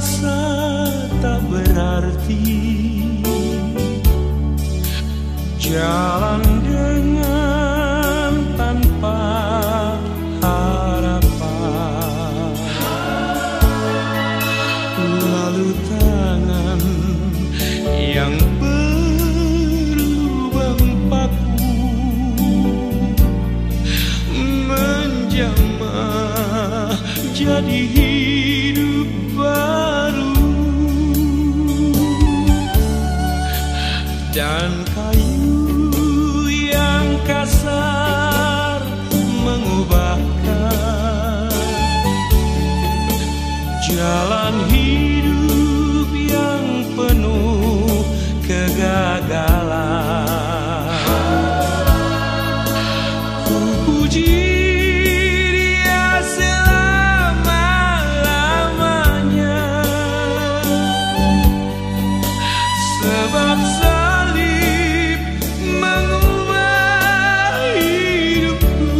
merasa tak berarti, jalan dengan tanpa harapan, lalu tangan yang berlubang paku menjamah jadi hidup baru, dan kayu yang kasar mengubahkan jalan hidup yang penuh kegagalan. Ku puji Dia selama-lamanya, sebab salib mengubah hidupku,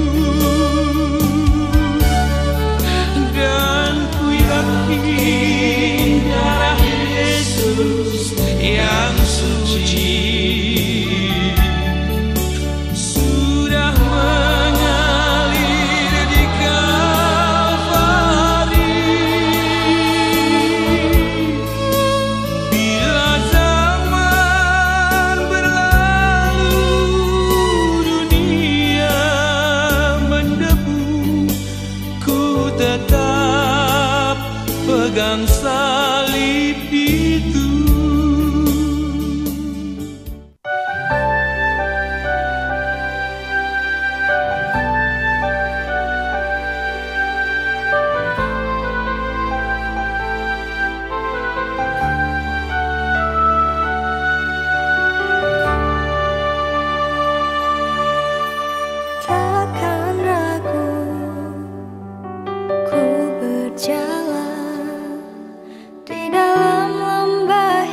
dan ku yakin darah Yesus yang suci sudah mengalir di Kalvari. Bila zaman berlalu, dunia mendebu, ku tetap pegang salib itu. Takkan ragu ku berjalan di dalam lembah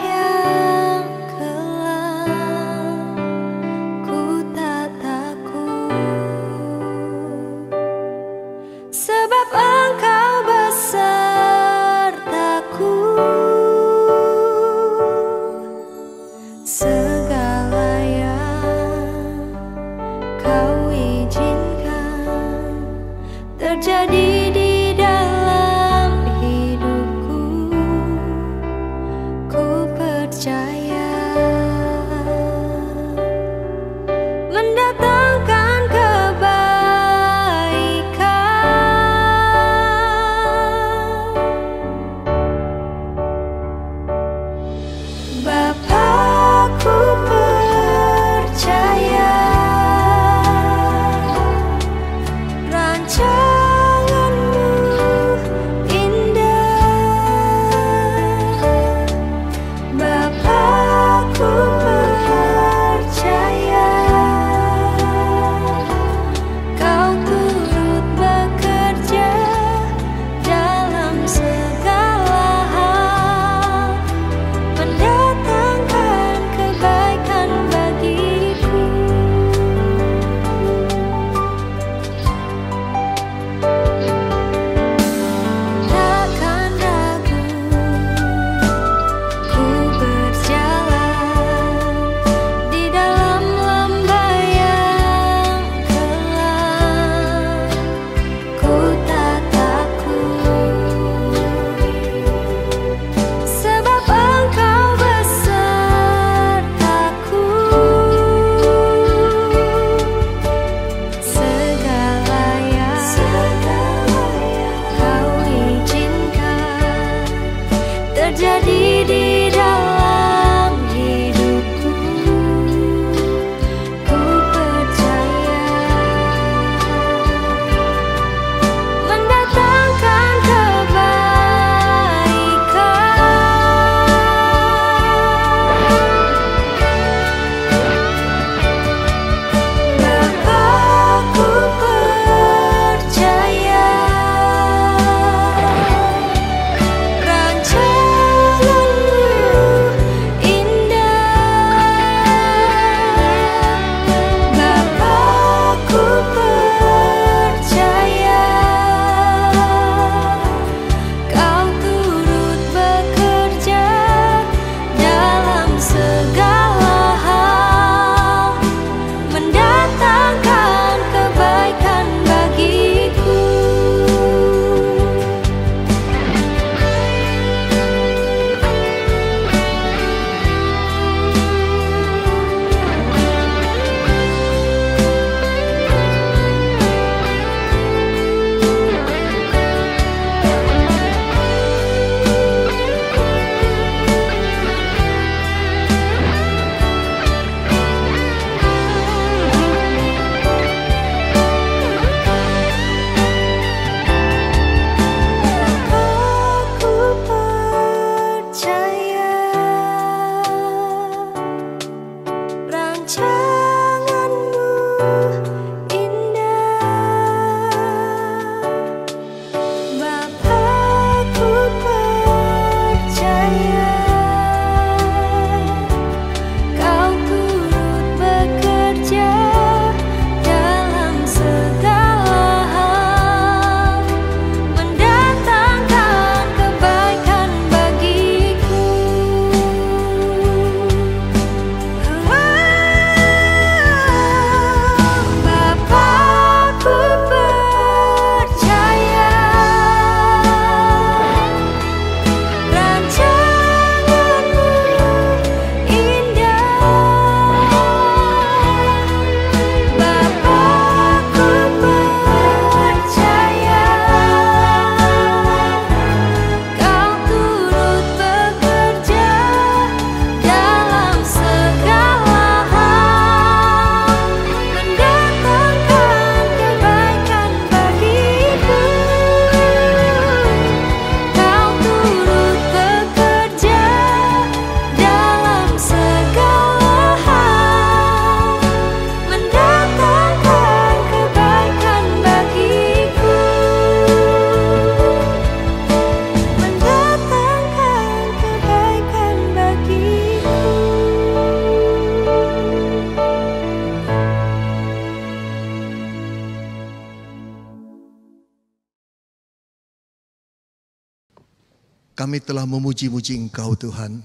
Kami telah memuji-muji Engkau Tuhan.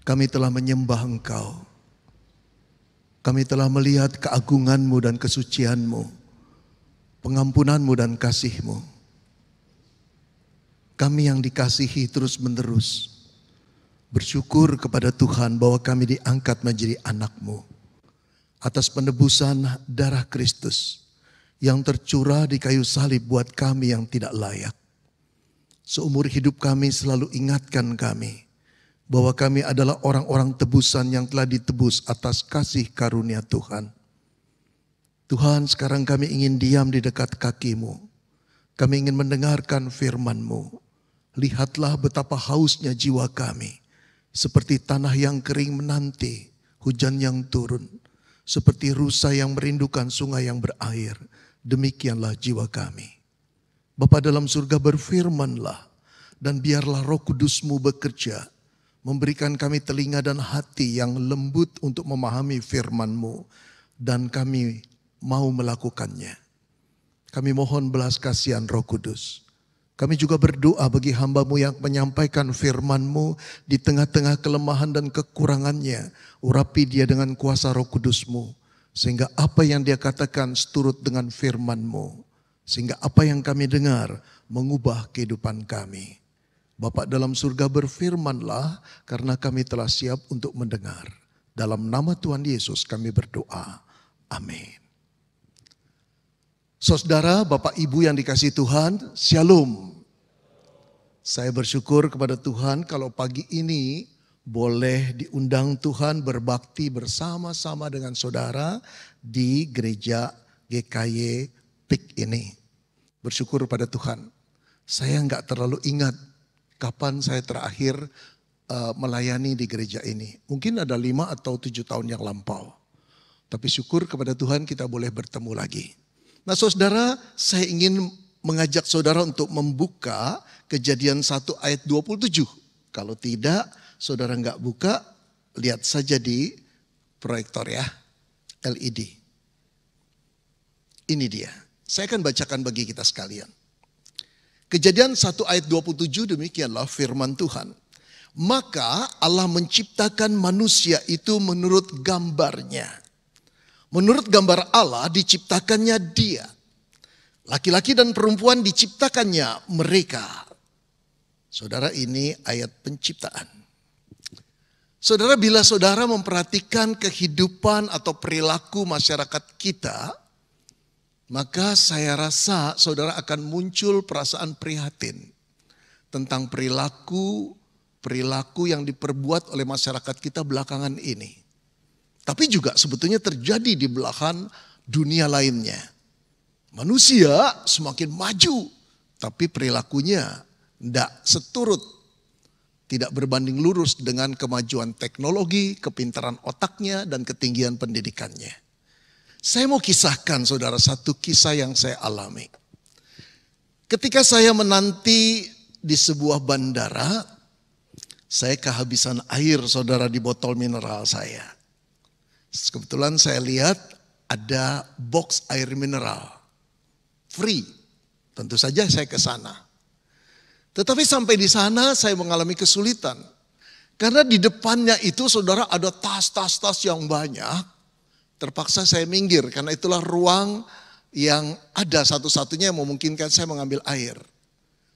Kami telah menyembah Engkau. Kami telah melihat keagungan-Mu dan kesucian-Mu, pengampunan-Mu dan kasih-Mu. Kami yang dikasihi terus-menerus bersyukur kepada Tuhan bahwa kami diangkat menjadi anak-Mu atas penebusan darah Kristus yang tercurah di kayu salib buat kami yang tidak layak. Seumur hidup kami selalu ingatkan kami bahwa kami adalah orang-orang tebusan yang telah ditebus atas kasih karunia Tuhan. Tuhan, sekarang kami ingin diam di dekat kaki-Mu. Kami ingin mendengarkan firman-Mu. Lihatlah betapa hausnya jiwa kami. Seperti tanah yang kering menanti hujan yang turun. Seperti rusa yang merindukan sungai yang berair. Demikianlah jiwa kami. Bapa dalam surga, berfirmanlah. Dan biarlah Roh Kudus-Mu bekerja. Memberikan kami telinga dan hati yang lembut untuk memahami firman-Mu. Dan kami mau melakukannya. Kami mohon belas kasihan Roh Kudus. Kami juga berdoa bagi hamba-Mu yang menyampaikan firman-Mu di tengah-tengah kelemahan dan kekurangannya. Urapi dia dengan kuasa Roh Kudus-Mu. Sehingga apa yang dia katakan seturut dengan firman-Mu. Sehingga apa yang kami dengar mengubah kehidupan kami. Bapa dalam surga, berfirmanlah karena kami telah siap untuk mendengar. Dalam nama Tuhan Yesus kami berdoa. Amin. Saudara, Bapak Ibu yang dikasihi Tuhan, Shalom. Saya bersyukur kepada Tuhan kalau pagi ini boleh diundang Tuhan berbakti bersama-sama dengan saudara di gereja GKY PIK ini. Bersyukur pada Tuhan. Saya nggak terlalu ingat kapan saya terakhir melayani di gereja ini. Mungkin ada 5 atau 7 tahun yang lampau. Tapi syukur kepada Tuhan kita boleh bertemu lagi. Nah saudara, saya ingin mengajak saudara untuk membuka Kejadian 1 ayat 27. Kalau tidak, saudara nggak buka, lihat saja di proyektor ya, LED. Ini dia, saya akan bacakan bagi kita sekalian. Kejadian 1 ayat 27 demikianlah firman Tuhan. Maka Allah menciptakan manusia itu menurut gambarnya. Menurut gambar Allah diciptakannya dia. Laki-laki dan perempuan diciptakannya mereka. Saudara, ini ayat penciptaan. Saudara, bila saudara memperhatikan kehidupan atau perilaku masyarakat kita, maka saya rasa saudara akan muncul perasaan prihatin tentang perilaku yang diperbuat oleh masyarakat kita belakangan ini. Tapi juga sebetulnya terjadi di belahan dunia lainnya. Manusia semakin maju, tapi perilakunya tidak seturut. Tidak berbanding lurus dengan kemajuan teknologi, kepintaran otaknya, dan ketinggian pendidikannya. Saya mau kisahkan saudara satu kisah yang saya alami. Ketika saya menanti di sebuah bandara, saya kehabisan air saudara di botol mineral saya. Kebetulan saya lihat ada box air mineral, free. Tentu saja saya ke sana. Tetapi sampai di sana saya mengalami kesulitan. Karena di depannya itu saudara ada tas-tas yang banyak. Terpaksa saya minggir karena itulah ruang yang ada satu-satunya yang memungkinkan saya mengambil air.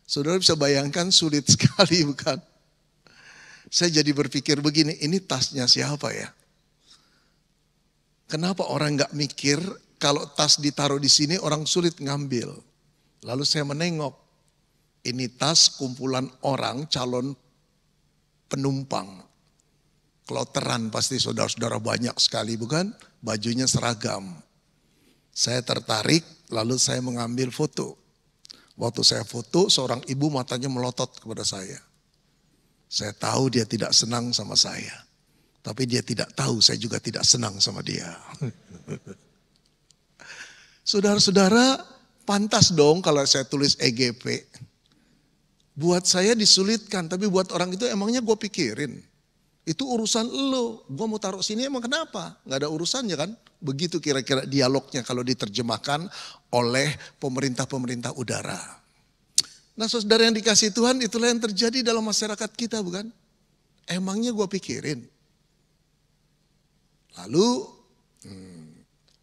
Saudara bisa bayangkan sulit sekali bukan? Saya jadi berpikir begini, ini tasnya siapa ya? Kenapa orang nggak mikir kalau tas ditaruh di sini orang sulit ngambil? Lalu saya menengok, ini tas kumpulan orang calon penumpang. Kloteran pasti saudara-saudara banyak sekali bukan? Bajunya seragam. Saya tertarik lalu saya mengambil foto. Waktu saya foto seorang ibu matanya melotot kepada saya. Saya tahu dia tidak senang sama saya. Tapi dia tidak tahu saya juga tidak senang sama dia. Saudara-saudara, pantas dong kalau saya tulis EGP. Buat saya disulitkan, tapi buat orang itu emangnya gue pikirin. Itu urusan lo, gue mau taruh sini emang kenapa? Gak ada urusannya kan? Begitu kira-kira dialognya kalau diterjemahkan oleh pemerintah-pemerintah udara. Nah saudara yang dikasih Tuhan, itulah yang terjadi dalam masyarakat kita, bukan? Emangnya gue pikirin. Lalu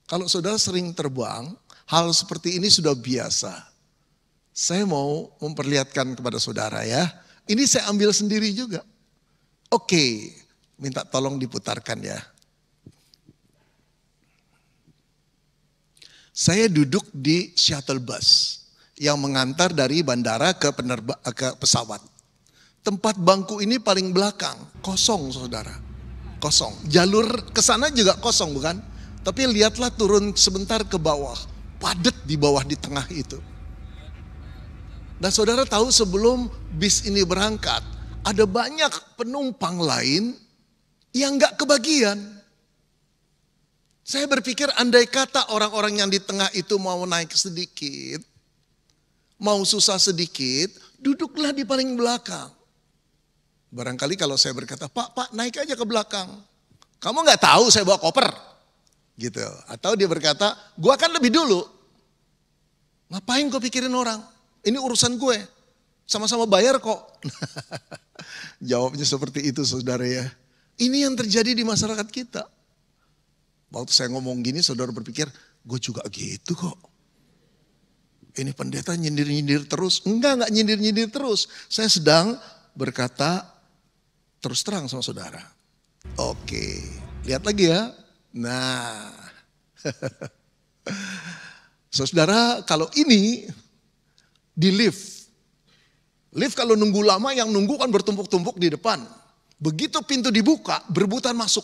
kalau saudara sering terbang, hal seperti ini sudah biasa. Saya mau memperlihatkan kepada saudara ya. Ini saya ambil sendiri juga. Oke, minta tolong diputarkan ya. Saya duduk di shuttle bus yang mengantar dari bandara ke pesawat. Tempat bangku ini paling belakang, kosong saudara. Kosong. Jalur ke sana juga kosong bukan? Tapi lihatlah turun sebentar ke bawah. Padat di bawah di tengah itu. Dan saudara tahu sebelum bis ini berangkat, ada banyak penumpang lain yang gak kebagian. Saya berpikir andai kata orang-orang yang di tengah itu mau naik sedikit, mau susah sedikit, duduklah di paling belakang. Barangkali kalau saya berkata, Pak naik aja ke belakang. Kamu gak tahu saya bawa koper. Gitu. Atau dia berkata, gua kan lebih dulu. Ngapain gue pikirin orang? Ini urusan gue. Sama-sama bayar kok. Jawabnya seperti itu saudara ya. Ini yang terjadi di masyarakat kita. Waktu saya ngomong gini saudara berpikir, gue juga gitu kok. Ini pendeta nyindir-nyindir terus. Enggak nyindir-nyindir terus. Saya sedang berkata terus terang sama saudara. Oke, lihat lagi ya. Nah, saudara kalau ini di lift. Lift kalau nunggu lama yang nunggu kan bertumpuk-tumpuk di depan. Begitu pintu dibuka, berebutan masuk.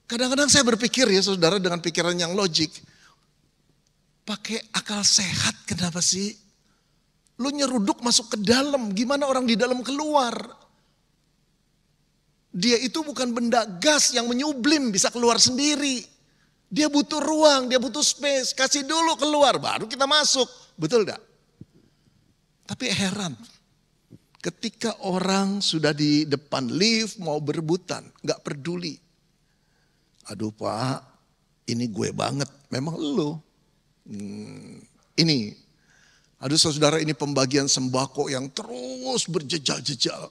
Kadang-kadang saya berpikir ya saudara dengan pikiran yang logik. Pakai akal sehat kenapa sih? Lu nyeruduk masuk ke dalam, gimana orang di dalam keluar? Dia itu bukan benda gas yang menyublim bisa keluar sendiri. Dia butuh ruang, dia butuh space. Kasih dulu keluar, baru kita masuk. Betul gak? Tapi heran. Ketika orang sudah di depan lift mau berebutan. Gak peduli. Aduh Pak, ini gue banget. Memang lu. Ini. Aduh saudara ini pembagian sembako yang terus berjejal-jejal.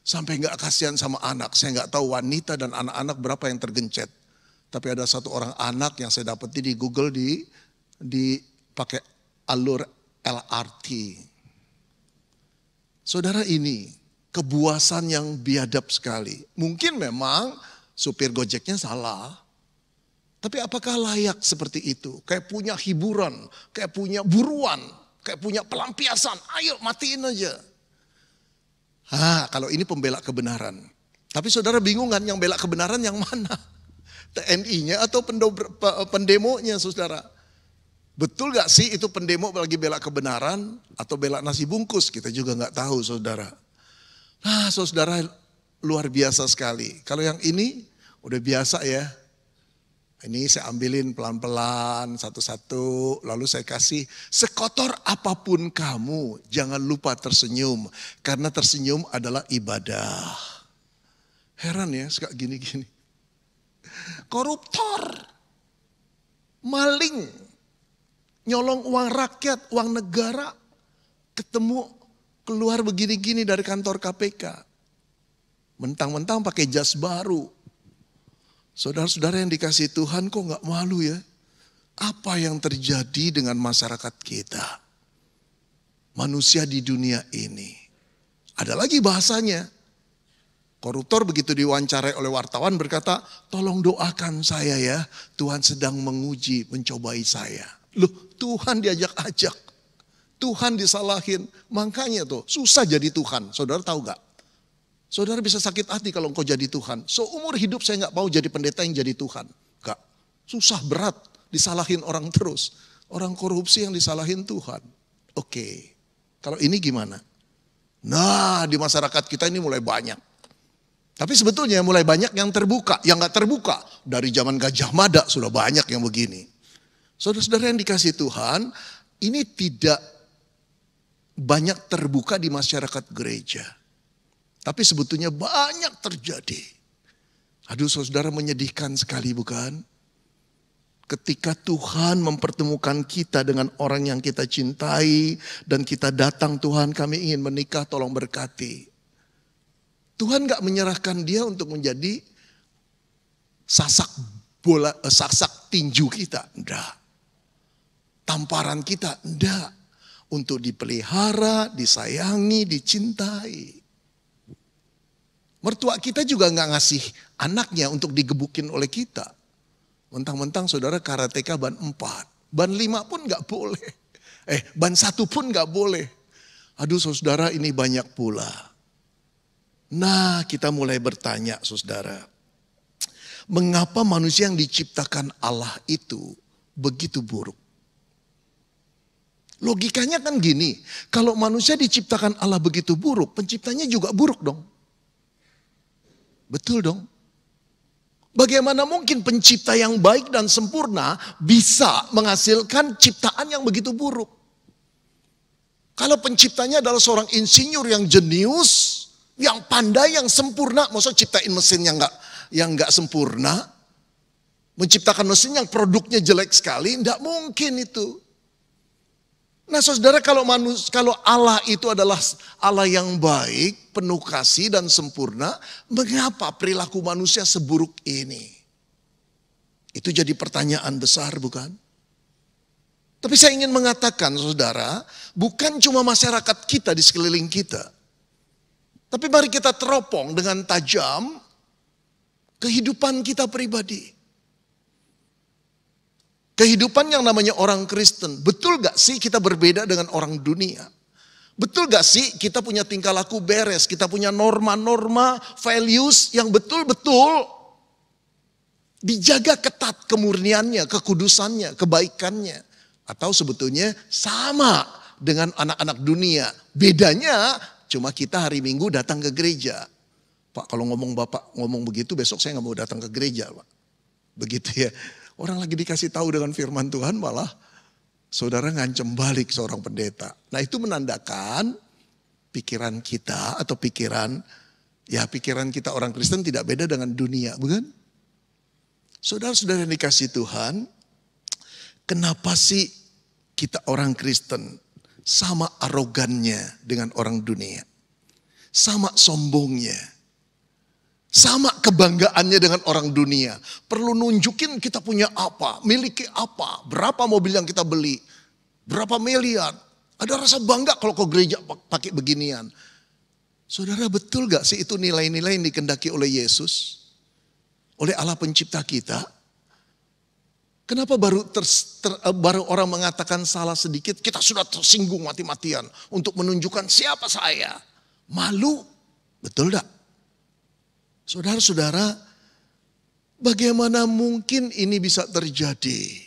Sampai gak kasihan sama anak. Saya gak tahu wanita dan anak-anak berapa yang tergencet. Tapi ada satu orang anak yang saya dapati di Google di pakai alur LRT. Saudara ini kebuasan yang biadab sekali. Mungkin memang supir Gojeknya salah. Tapi apakah layak seperti itu? Kayak punya hiburan, kayak punya buruan, kayak punya pelampiasan. Ayo matiin aja. Kalau ini pembela kebenaran. Tapi saudara bingung kan yang bela kebenaran yang mana? TNI-nya atau pendemonya saudara? Betul gak sih itu pendemo lagi bela kebenaran atau bela nasi bungkus? Kita juga gak tahu saudara. Nah saudara luar biasa sekali. Kalau yang ini udah biasa ya. Ini saya ambilin pelan-pelan satu-satu. Lalu saya kasih sekotor apapun kamu. Jangan lupa tersenyum. Karena tersenyum adalah ibadah. Heran ya suka gini-gini. Koruptor, maling, nyolong uang rakyat, uang negara, ketemu keluar begini-gini dari kantor KPK. Mentang-mentang pakai jas baru. Saudara-saudara yang dikasih Tuhan kok gak malu ya? Apa yang terjadi dengan masyarakat kita? Manusia di dunia ini. Ada lagi bahasanya. Koruptor begitu diwawancarai oleh wartawan berkata, tolong doakan saya ya, Tuhan sedang menguji, mencobai saya. Loh Tuhan diajak-ajak, Tuhan disalahin, makanya tuh susah jadi Tuhan, saudara tahu gak? Saudara bisa sakit hati kalau engkau jadi Tuhan. Seumur hidup saya gak mau jadi pendeta yang jadi Tuhan. Gak, susah berat, disalahin orang terus. Orang korupsi yang disalahin Tuhan. Oke, kalau ini gimana? Nah di masyarakat kita ini mulai banyak. Tapi sebetulnya mulai banyak yang terbuka, yang gak terbuka. Dari zaman Gajah Mada sudah banyak yang begini. Saudara-saudara yang dikasih Tuhan, ini tidak banyak terbuka di masyarakat gereja. Tapi sebetulnya banyak terjadi. Aduh saudara menyedihkan sekali bukan? Ketika Tuhan mempertemukan kita dengan orang yang kita cintai dan kita datang, Tuhan kami ingin menikah, tolong berkati. Tuhan gak menyerahkan dia untuk menjadi sasak tinju kita, enggak. Tamparan kita, enggak. Untuk dipelihara, disayangi, dicintai. Mertua kita juga gak ngasih anaknya untuk digebukin oleh kita. Mentang-mentang saudara karateka ban 4. Ban 5 pun gak boleh. Ban 1 pun gak boleh. Aduh saudara, ini banyak pula. Nah, kita mulai bertanya saudara. Mengapa manusia yang diciptakan Allah itu begitu buruk? Logikanya kan gini. Kalau manusia diciptakan Allah begitu buruk, penciptanya juga buruk dong. Betul dong. Bagaimana mungkin pencipta yang baik dan sempurna bisa menghasilkan ciptaan yang begitu buruk? Kalau penciptanya adalah seorang insinyur yang jenius, yang pandai, yang sempurna, maksudnya ciptain mesin yang nggak sempurna, menciptakan mesin yang produknya jelek sekali, tidak mungkin itu. Nah saudara, kalau Allah itu adalah Allah yang baik, penuh kasih dan sempurna, mengapa perilaku manusia seburuk ini? Itu jadi pertanyaan besar bukan? Tapi saya ingin mengatakan saudara, bukan cuma masyarakat kita di sekeliling kita. Tapi mari kita teropong dengan tajam kehidupan kita pribadi. Kehidupan yang namanya orang Kristen, betul gak sih kita berbeda dengan orang dunia? Betul gak sih kita punya tingkah laku beres, kita punya norma-norma, values yang betul-betul dijaga ketat kemurniannya, kekudusannya, kebaikannya. Atau sebetulnya sama dengan anak-anak dunia. Bedanya cuma kita hari Minggu datang ke gereja. Pak, kalau Bapak ngomong begitu, besok saya gak mau datang ke gereja, Pak. Begitu ya. Orang lagi dikasih tahu dengan firman Tuhan malah saudara ngancem balik seorang pendeta. Nah itu menandakan pikiran kita atau pikiran kita orang Kristen tidak beda dengan dunia, bukan? Saudara-saudara yang dikasih Tuhan, kenapa sih kita orang Kristen sama arogannya dengan orang dunia? Sama sombongnya. Sama kebanggaannya dengan orang dunia. Perlu nunjukin kita punya apa, miliki apa, berapa mobil yang kita beli, berapa miliar. Ada rasa bangga kalau ke gereja pakai beginian. Saudara, betul gak sih itu nilai-nilai yang dikehendaki oleh Yesus? Oleh Allah pencipta kita? Kenapa baru orang mengatakan salah sedikit, kita sudah tersinggung mati-matian untuk menunjukkan siapa saya? Malu, betul gak? Saudara-saudara, bagaimana mungkin ini bisa terjadi?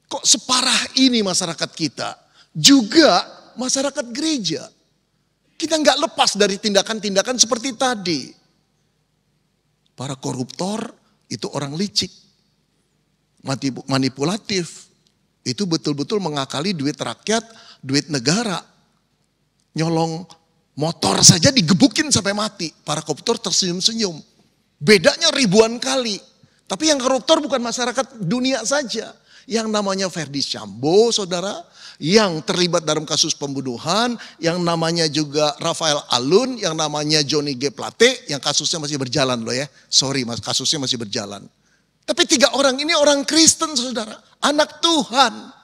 Kok separah ini masyarakat kita? Juga masyarakat gereja. Kita nggak lepas dari tindakan-tindakan seperti tadi. Para koruptor itu orang licik, manipulatif. Itu betul-betul mengakali duit rakyat, duit negara. Nyolong motor saja digebukin sampai mati. Para koruptor tersenyum-senyum. Bedanya ribuan kali. Tapi yang koruptor bukan masyarakat dunia saja. Yang namanya Ferdi Sambo, saudara. Yang terlibat dalam kasus pembunuhan. Yang namanya juga Rafael Alun. Yang namanya Johnny G. Plate. Yang kasusnya masih berjalan loh ya. Sorry mas, kasusnya masih berjalan. Tapi 3 orang ini orang Kristen saudara. Anak Tuhan.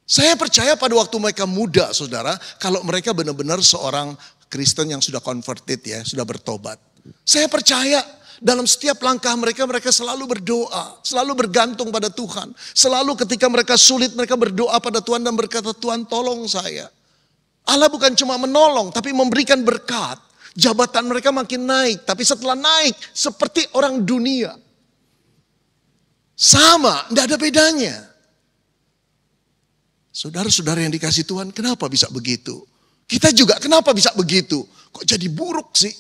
Saya percaya pada waktu mereka muda saudara, kalau mereka benar-benar seorang Kristen yang sudah converted ya, sudah bertobat. Saya percaya dalam setiap langkah mereka selalu berdoa, selalu bergantung pada Tuhan. Selalu ketika mereka sulit mereka berdoa pada Tuhan dan berkata, Tuhan tolong saya. Allah bukan cuma menolong tapi memberikan berkat. Jabatan mereka makin naik, tapi setelah naik seperti orang dunia. Sama, tidak ada bedanya. Saudara-saudara yang dikasih Tuhan, kenapa bisa begitu? Kita juga kenapa bisa begitu? Kok jadi buruk sih?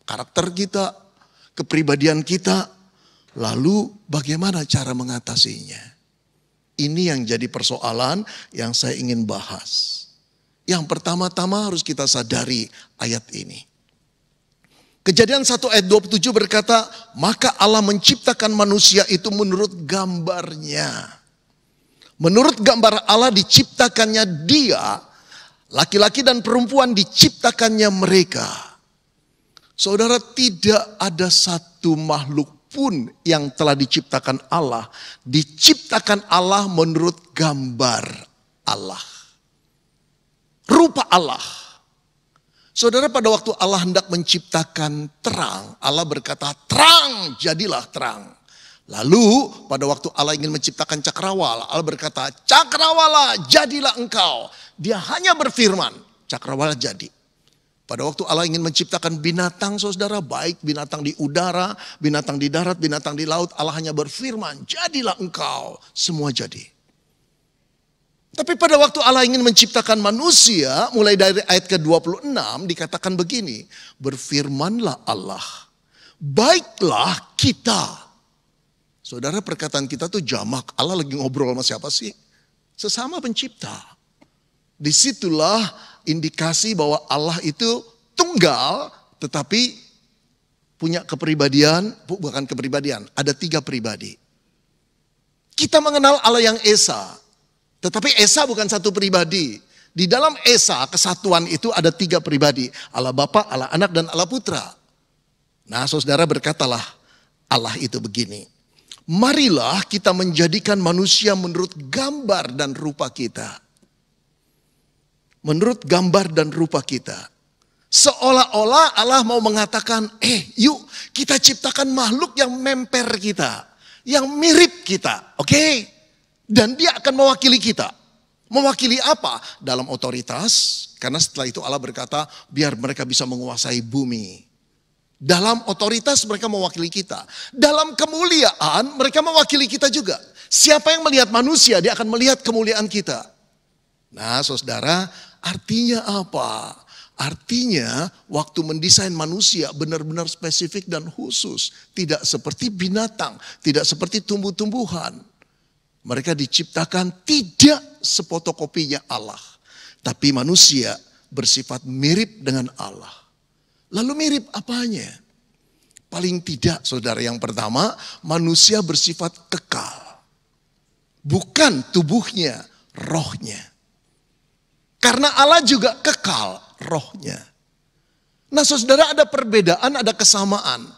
Karakter kita, kepribadian kita. Lalu bagaimana cara mengatasinya? Ini yang jadi persoalan yang saya ingin bahas. Yang pertama-tama harus kita sadari ayat ini. Kejadian 1 ayat 27 berkata, maka Allah menciptakan manusia itu menurut gambarnya. Menurut gambar Allah diciptakannya dia, laki-laki dan perempuan diciptakannya mereka. Saudara, tidak ada satu makhluk pun yang telah diciptakan Allah. Diciptakan Allah menurut gambar Allah. Rupa Allah. Saudara, pada waktu Allah hendak menciptakan terang, Allah berkata, terang, jadilah terang. Lalu pada waktu Allah ingin menciptakan cakrawala, Allah berkata, cakrawala, jadilah engkau. Dia hanya berfirman, cakrawala jadi. Pada waktu Allah ingin menciptakan binatang, saudara, baik binatang di udara, binatang di darat, binatang di laut, Allah hanya berfirman, jadilah engkau. Semua jadi. Tapi pada waktu Allah ingin menciptakan manusia, mulai dari ayat ke-26 dikatakan begini, berfirmanlah Allah, baiklah kita. Saudara, perkataan kita tuh jamak, Allah lagi ngobrol sama siapa sih? Sesama pencipta. Disitulah indikasi bahwa Allah itu tunggal, tetapi punya kepribadian, bukan kepribadian, ada 3 pribadi. Kita mengenal Allah yang Esa, tetapi Esa bukan satu pribadi. Di dalam Esa, kesatuan itu ada 3 pribadi. Allah Bapa, Allah Anak, dan Allah Putra. Nah, saudara, berkatalah Allah itu begini. Marilah kita menjadikan manusia menurut gambar dan rupa kita. Menurut gambar dan rupa kita. Seolah-olah Allah mau mengatakan, yuk kita ciptakan makhluk yang memper kita. Yang mirip kita, oke? Dan dia akan mewakili kita. Mewakili apa? Dalam otoritas. Karena setelah itu Allah berkata, biar mereka bisa menguasai bumi. Dalam otoritas mereka mewakili kita. Dalam kemuliaan mereka mewakili kita juga. Siapa yang melihat manusia, dia akan melihat kemuliaan kita. Nah, saudara, artinya apa? Artinya waktu mendesain manusia benar-benar spesifik dan khusus. Tidak seperti binatang, tidak seperti tumbuh-tumbuhan. Mereka diciptakan tidak sefotokopinya Allah. Tapi manusia bersifat mirip dengan Allah. Lalu mirip apanya? Paling tidak, saudara, yang pertama, manusia bersifat kekal. Bukan tubuhnya, rohnya. Karena Allah juga kekal rohnya. Nah, saudara, ada perbedaan, ada kesamaan.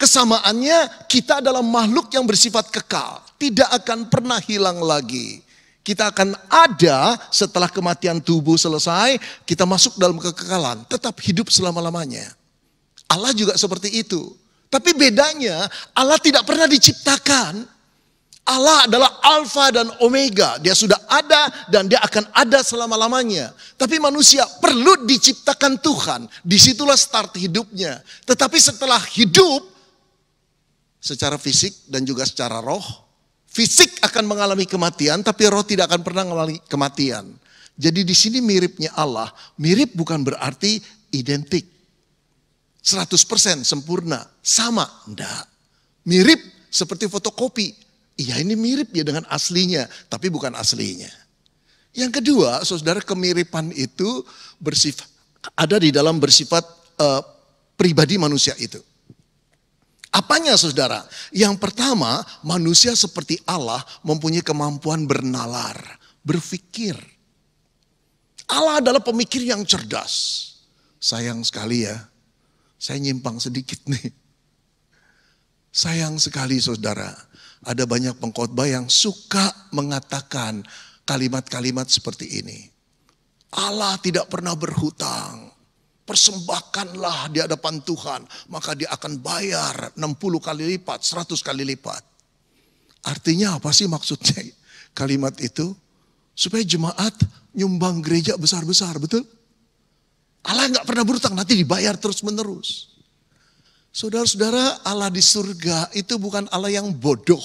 Kesamaannya, kita adalah makhluk yang bersifat kekal. Tidak akan pernah hilang lagi. Kita akan ada setelah kematian tubuh selesai, kita masuk dalam kekekalan, tetap hidup selama-lamanya. Allah juga seperti itu. Tapi bedanya, Allah tidak pernah diciptakan. Allah adalah Alfa dan Omega. Dia sudah ada dan dia akan ada selama-lamanya. Tapi manusia perlu diciptakan Tuhan. Disitulah start hidupnya. Tetapi setelah hidup, secara fisik dan juga secara roh, fisik akan mengalami kematian, tapi roh tidak akan pernah mengalami kematian. Jadi di sini miripnya Allah. Mirip bukan berarti identik. 100% sempurna. Sama. Enggak. Mirip seperti fotokopi. Iya, ini mirip ya dengan aslinya, tapi bukan aslinya. Yang kedua, saudara, kemiripan itu bersifat, ada di dalam bersifat pribadi manusia itu. Apanya, saudara? Yang pertama, manusia seperti Allah mempunyai kemampuan bernalar, berpikir. Allah adalah pemikir yang cerdas. Sayang sekali ya, saya nyimpang sedikit nih. Sayang sekali, saudara, ada banyak pengkhotbah yang suka mengatakan kalimat-kalimat seperti ini. Allah tidak pernah berhutang. Persembahkanlah di hadapan Tuhan, maka dia akan bayar 60 kali lipat, 100 kali lipat. Artinya apa sih maksudnya kalimat itu? Supaya jemaat nyumbang gereja besar-besar, betul? Allah nggak pernah berhutang, nanti dibayar terus-menerus. Saudara-saudara, Allah di surga itu bukan Allah yang bodoh.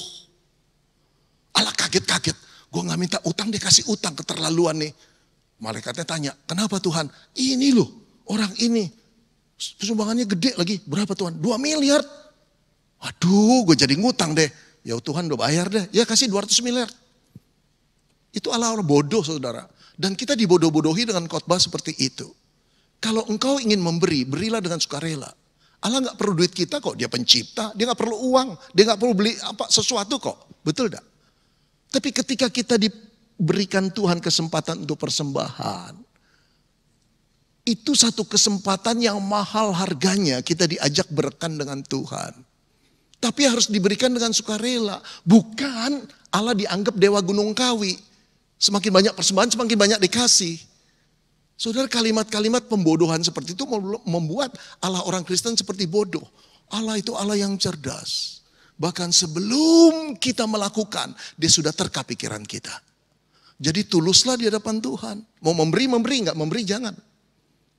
Allah kaget-kaget, gue nggak minta utang, dia kasih utang, keterlaluan nih. Malaikatnya tanya, kenapa Tuhan? Ini loh. Orang ini sumbangannya gede lagi. Berapa Tuhan? 2 miliar. Aduh, gue jadi ngutang deh. Ya Tuhan udah bayar deh. Ya kasih 200 miliar. Itu Allah bodoh, saudara. Dan kita dibodoh-bodohi dengan khotbah seperti itu. Kalau engkau ingin memberi, berilah dengan sukarela. Allah nggak perlu duit kita kok, dia pencipta, dia nggak perlu uang, dia nggak perlu beli sesuatu kok, betul tidak? Tapi ketika kita diberikan Tuhan kesempatan untuk persembahan, itu satu kesempatan yang mahal harganya, kita diajak berekan dengan Tuhan. Tapi harus diberikan dengan sukarela, bukan Allah dianggap dewa gunung kawi. Semakin banyak persembahan, semakin banyak dikasih. Saudara, kalimat-kalimat pembodohan seperti itu membuat Allah orang Kristen seperti bodoh. Allah itu Allah yang cerdas. Bahkan sebelum kita melakukan, dia sudah terka pikiran kita. Jadi tuluslah di hadapan Tuhan. Mau memberi, nggak memberi jangan.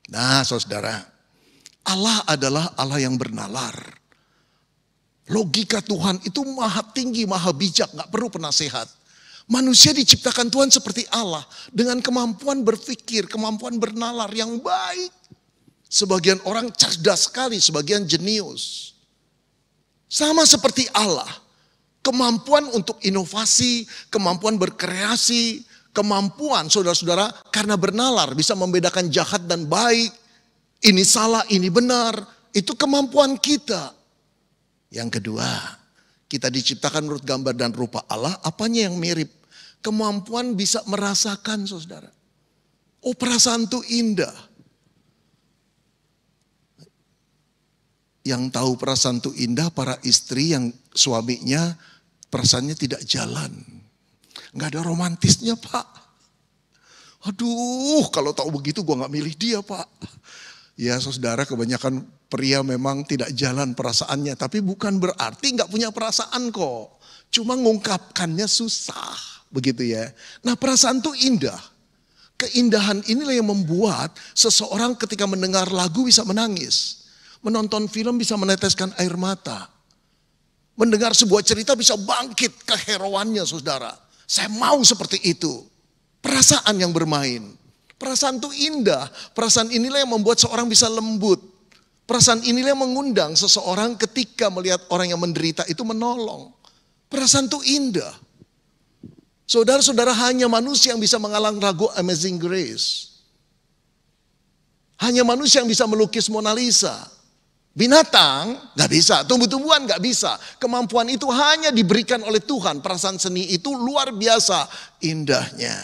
Nah saudara, Allah adalah Allah yang bernalar. Logika Tuhan itu maha tinggi, maha bijak, nggak perlu penasehat. Manusia diciptakan Tuhan seperti Allah dengan kemampuan berpikir, kemampuan bernalar yang baik. Sebagian orang cerdas sekali, sebagian jenius. Sama seperti Allah, kemampuan untuk inovasi, kemampuan berkreasi, kemampuan saudara-saudara karena bernalar bisa membedakan jahat dan baik. Ini salah, ini benar. Itu kemampuan kita. Yang kedua, kita diciptakan menurut gambar dan rupa Allah, apanya yang mirip? Kemampuan bisa merasakan saudara. Oh perasaan itu indah. Yang tahu perasaan itu indah para istri yang suaminya perasaannya tidak jalan. Nggak ada romantisnya Pak. Aduh kalau tahu begitu gue gak milih dia Pak. Ya saudara, kebanyakan pria memang tidak jalan perasaannya. Tapi bukan berarti gak punya perasaan kok. Cuma ngungkapkannya susah. Begitu ya. Nah perasaan itu indah. Keindahan inilah yang membuat seseorang ketika mendengar lagu bisa menangis. Menonton film bisa meneteskan air mata. Mendengar sebuah cerita bisa bangkit keheroannya saudara. Saya mau seperti itu. Perasaan yang bermain. Perasaan itu indah. Perasaan inilah yang membuat seorang bisa lembut. Perasaan inilah yang mengundang seseorang ketika melihat orang yang menderita itu menolong. Perasaan itu indah. Saudara-saudara, hanya manusia yang bisa mengalang lagu Amazing Grace. Hanya manusia yang bisa melukis Mona Lisa. Binatang gak bisa, tumbuh-tumbuhan gak bisa. Kemampuan itu hanya diberikan oleh Tuhan. Perasaan seni itu luar biasa indahnya.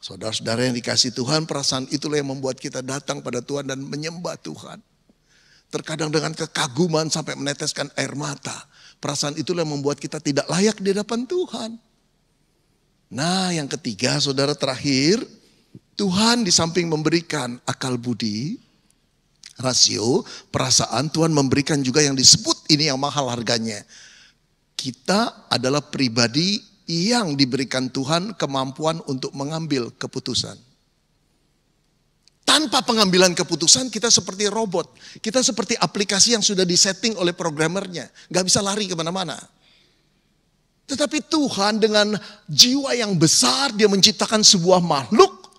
Saudara-saudara yang dikasih Tuhan, perasaan itulah yang membuat kita datang pada Tuhan dan menyembah Tuhan. Terkadang dengan kekaguman sampai meneteskan air mata. Perasaan itulah yang membuat kita tidak layak di hadapan Tuhan. Nah yang ketiga saudara, terakhir, Tuhan di samping memberikan akal budi, rasio, perasaan, Tuhan memberikan juga yang disebut ini yang mahal harganya. Kita adalah pribadi yang diberikan Tuhan kemampuan untuk mengambil keputusan. Tanpa pengambilan keputusan kita seperti robot. Kita seperti aplikasi yang sudah disetting oleh programmernya. Gak bisa lari kemana-mana. Tetapi Tuhan dengan jiwa yang besar, dia menciptakan sebuah makhluk.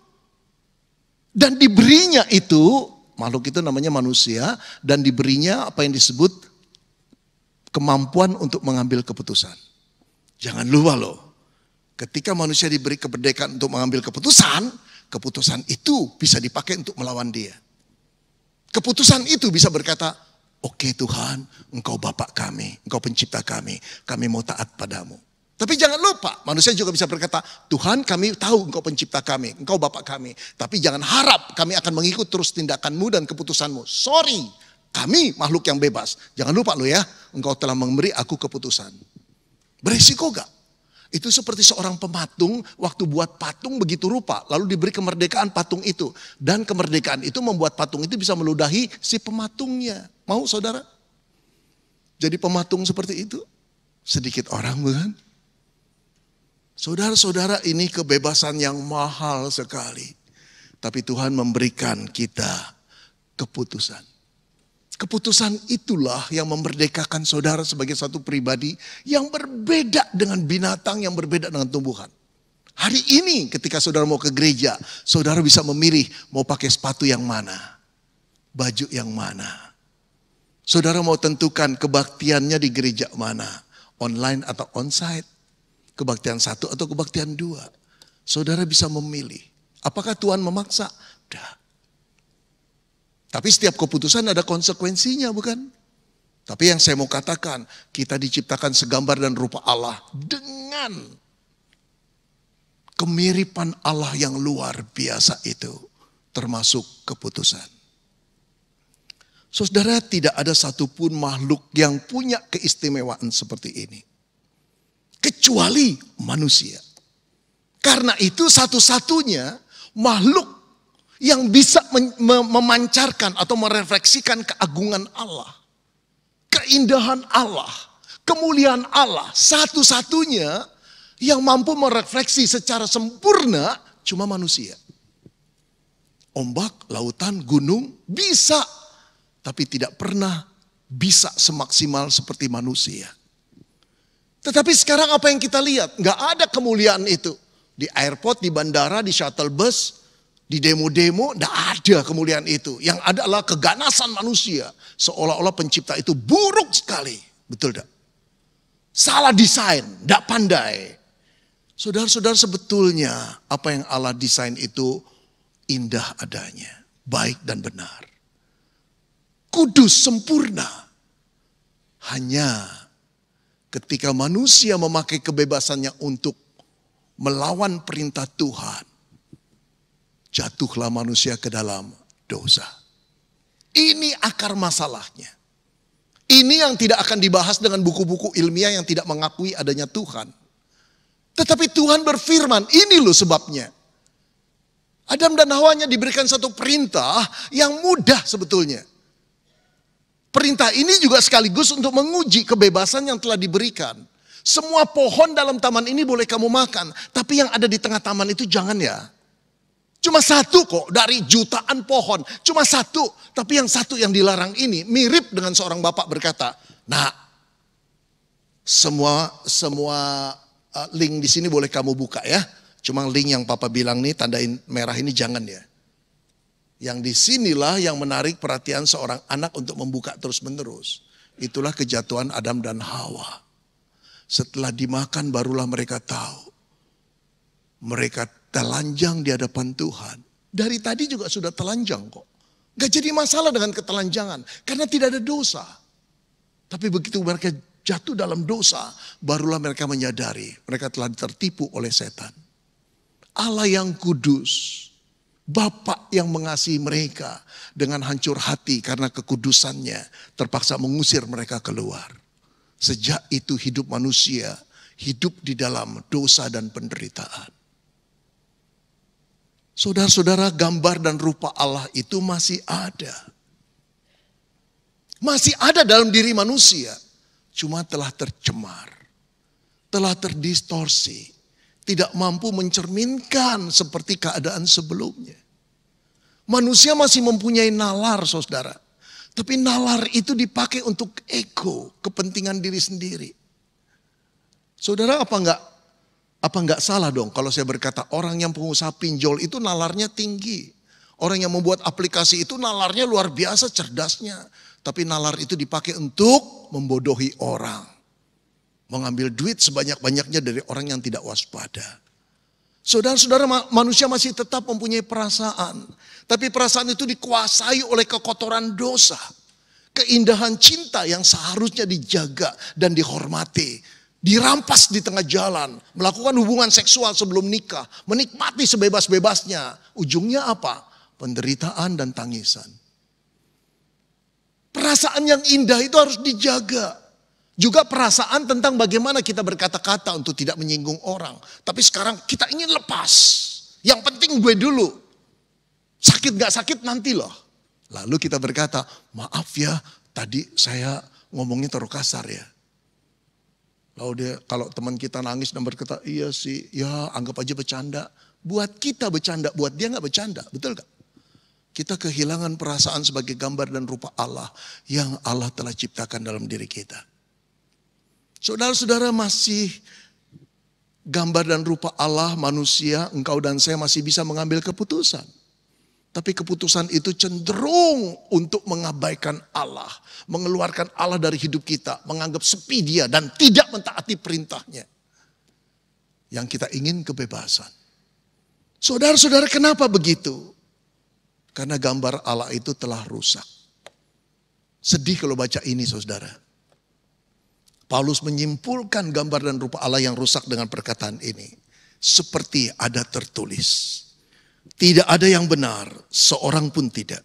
Dan diberinya itu, makhluk itu namanya manusia. Dan diberinya apa yang disebut kemampuan untuk mengambil keputusan. Jangan lupa loh, ketika manusia diberi kemerdekaan untuk mengambil keputusan, keputusan itu bisa dipakai untuk melawan dia. Keputusan itu bisa berkata, oke Tuhan, Engkau Bapa kami, Engkau pencipta kami mau taat padamu. Tapi jangan lupa, manusia juga bisa berkata, Tuhan kami tahu Engkau pencipta kami, Engkau Bapa kami. Tapi jangan harap kami akan mengikut terus tindakanmu dan keputusanmu. Sorry, kami makhluk yang bebas. Jangan lupa lo ya, Engkau telah memberi aku keputusan. Beresiko gak? Itu seperti seorang pematung, waktu buat patung begitu rupa, lalu diberi kemerdekaan patung itu. Dan kemerdekaan itu membuat patung itu bisa meludahi si pematungnya. Mau saudara? Jadi pematung seperti itu? Sedikit orang bukan? Saudara-saudara, ini kebebasan yang mahal sekali. Tapi Tuhan memberikan kita keputusan. Keputusan itulah yang memerdekakan saudara sebagai satu pribadi yang berbeda dengan binatang, yang berbeda dengan tumbuhan. Hari ini ketika saudara mau ke gereja, saudara bisa memilih mau pakai sepatu yang mana, baju yang mana. Saudara mau tentukan kebaktiannya di gereja mana, online atau onsite, kebaktian 1 atau kebaktian 2. Saudara bisa memilih. Apakah Tuhan memaksa? Tidak. Tapi setiap keputusan ada konsekuensinya, bukan? Tapi yang saya mau katakan, kita diciptakan segambar dan rupa Allah dengan kemiripan Allah yang luar biasa itu, termasuk keputusan. Saudara, tidak ada satupun makhluk yang punya keistimewaan seperti ini, kecuali manusia. Karena itu satu-satunya makhluk yang bisa memancarkan atau merefleksikan keagungan Allah, keindahan Allah, kemuliaan Allah. Satu-satunya yang mampu merefleksi secara sempurna cuma manusia. Ombak, lautan, gunung bisa, tapi tidak pernah bisa semaksimal seperti manusia. Tetapi sekarang apa yang kita lihat? Nggak ada kemuliaan itu. Di airport, di bandara, di shuttle bus, di demo-demo, nggak ada kemuliaan itu. Yang ada adalah keganasan manusia. Seolah-olah pencipta itu buruk sekali. Betul tidak? Salah desain, nggak pandai. Saudara-saudara, sebetulnya apa yang Allah desain itu indah adanya. Baik dan benar. Kudus, sempurna. Hanya ketika manusia memakai kebebasannya untuk melawan perintah Tuhan, jatuhlah manusia ke dalam dosa. Ini akar masalahnya. Ini yang tidak akan dibahas dengan buku-buku ilmiah yang tidak mengakui adanya Tuhan. Tetapi Tuhan berfirman, ini loh sebabnya. Adam dan Hawanya diberikan satu perintah yang mudah sebetulnya. Perintah ini juga sekaligus untuk menguji kebebasan yang telah diberikan. Semua pohon dalam taman ini boleh kamu makan. Tapi yang ada di tengah taman itu jangan ya. Cuma satu kok dari jutaan pohon. Cuma satu. Tapi yang satu yang dilarang ini mirip dengan seorang bapak berkata, nah semua link di sini boleh kamu buka ya. Cuma link yang papa bilang nih tandain merah ini jangan ya. Yang disinilah yang menarik perhatian seorang anak untuk membuka terus menerus. Itulah kejatuhan Adam dan Hawa. Setelah dimakan barulah mereka tahu. Mereka telanjang di hadapan Tuhan. Dari tadi juga sudah telanjang kok. Gak jadi masalah dengan ketelanjangan. Karena tidak ada dosa. Tapi begitu mereka jatuh dalam dosa, barulah mereka menyadari mereka telah tertipu oleh setan. Allah yang kudus, Bapa yang mengasihi mereka dengan hancur hati karena kekudusannya terpaksa mengusir mereka keluar. Sejak itu hidup manusia hidup di dalam dosa dan penderitaan. Saudara-saudara, gambar dan rupa Allah itu masih ada. Masih ada dalam diri manusia. Cuma telah tercemar. Telah terdistorsi. Tidak mampu mencerminkan seperti keadaan sebelumnya. Manusia masih mempunyai nalar, saudara. Tapi nalar itu dipakai untuk ego, kepentingan diri sendiri. Saudara, apa enggak salah dong kalau saya berkata orang yang pengusaha pinjol itu nalarnya tinggi. Orang yang membuat aplikasi itu nalarnya luar biasa cerdasnya. Tapi nalar itu dipakai untuk membodohi orang. Mengambil duit sebanyak-banyaknya dari orang yang tidak waspada. Saudara-saudara, manusia masih tetap mempunyai perasaan. Tapi perasaan itu dikuasai oleh kekotoran dosa. Keindahan cinta yang seharusnya dijaga dan dihormati. Dirampas di tengah jalan. Melakukan hubungan seksual sebelum nikah. Menikmati sebebas-bebasnya. Ujungnya apa? Penderitaan dan tangisan. Perasaan yang indah itu harus dijaga. Juga perasaan tentang bagaimana kita berkata-kata untuk tidak menyinggung orang. Tapi sekarang kita ingin lepas. Yang penting gue dulu. Sakit gak sakit nanti loh. Lalu kita berkata, maaf ya tadi saya ngomongnya terlalu kasar ya. Lalu kalau teman kita nangis dan berkata, iya sih, ya anggap aja bercanda. Buat kita bercanda, buat dia gak bercanda, betul gak? Kita kehilangan perasaan sebagai gambar dan rupa Allah yang Allah telah ciptakan dalam diri kita. Saudara-saudara, masih gambar dan rupa Allah manusia, engkau dan saya masih bisa mengambil keputusan. Tapi keputusan itu cenderung untuk mengabaikan Allah. Mengeluarkan Allah dari hidup kita. Menganggap sepi dia dan tidak mentaati perintahnya. Yang kita ingin kebebasan. Saudara-saudara, kenapa begitu? Karena gambar Allah itu telah rusak. Sedih kalau baca ini saudara. Paulus menyimpulkan gambar dan rupa Allah yang rusak dengan perkataan ini. Seperti ada tertulis. Tidak ada yang benar, seorang pun tidak.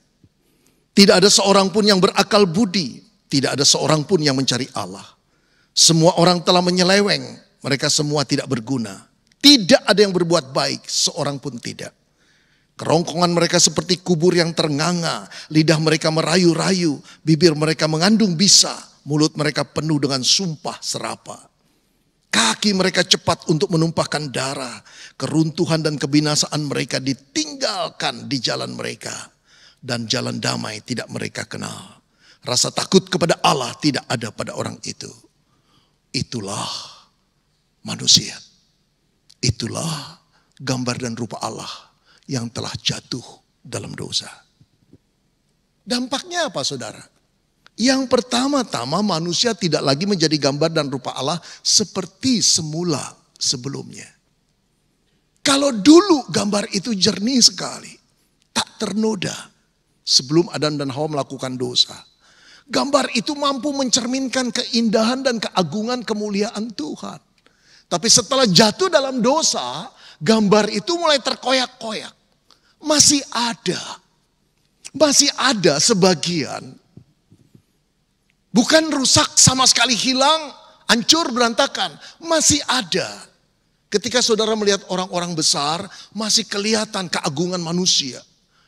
Tidak ada seorang pun yang berakal budi. Tidak ada seorang pun yang mencari Allah. Semua orang telah menyeleweng. Mereka semua tidak berguna. Tidak ada yang berbuat baik, seorang pun tidak. Kerongkongan mereka seperti kubur yang ternganga. Lidah mereka merayu-rayu. Bibir mereka mengandung bisa. Mulut mereka penuh dengan sumpah serapa. Kaki mereka cepat untuk menumpahkan darah. Keruntuhan dan kebinasaan mereka ditinggalkan di jalan mereka. Dan jalan damai tidak mereka kenal. Rasa takut kepada Allah tidak ada pada orang itu. Itulah manusia. Itulah gambar dan rupa Allah yang telah jatuh dalam dosa. Dampaknya apa saudara? Yang pertama-tama manusia tidak lagi menjadi gambar dan rupa Allah seperti semula sebelumnya. Kalau dulu gambar itu jernih sekali, tak ternoda sebelum Adam dan Hawa melakukan dosa. Gambar itu mampu mencerminkan keindahan dan keagungan kemuliaan Tuhan. Tapi setelah jatuh dalam dosa, gambar itu mulai terkoyak-koyak. Masih ada sebagian. Bukan rusak sama sekali hilang, hancur berantakan. Masih ada. Ketika saudara melihat orang-orang besar, masih kelihatan keagungan manusia.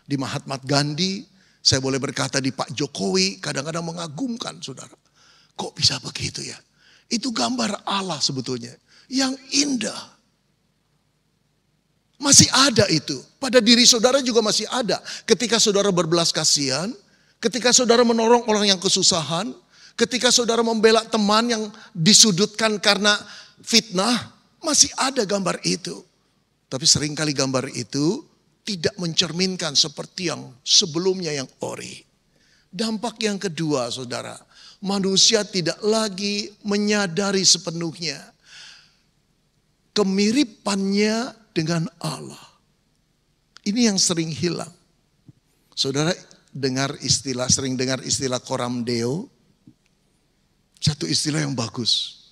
Di Mahatma Gandhi, saya boleh berkata di Pak Jokowi, kadang-kadang mengagumkan saudara. Kok bisa begitu ya? Itu gambar Allah sebetulnya. Yang indah. Masih ada itu. Pada diri saudara juga masih ada. Ketika saudara berbelas kasihan, ketika saudara menolong orang yang kesusahan, ketika saudara membela teman yang disudutkan karena fitnah, masih ada gambar itu. Tapi seringkali gambar itu tidak mencerminkan seperti yang sebelumnya yang ori. Dampak yang kedua saudara, manusia tidak lagi menyadari sepenuhnya kemiripannya dengan Allah. Ini yang sering hilang. Saudara sering dengar istilah coram deo. Satu istilah yang bagus.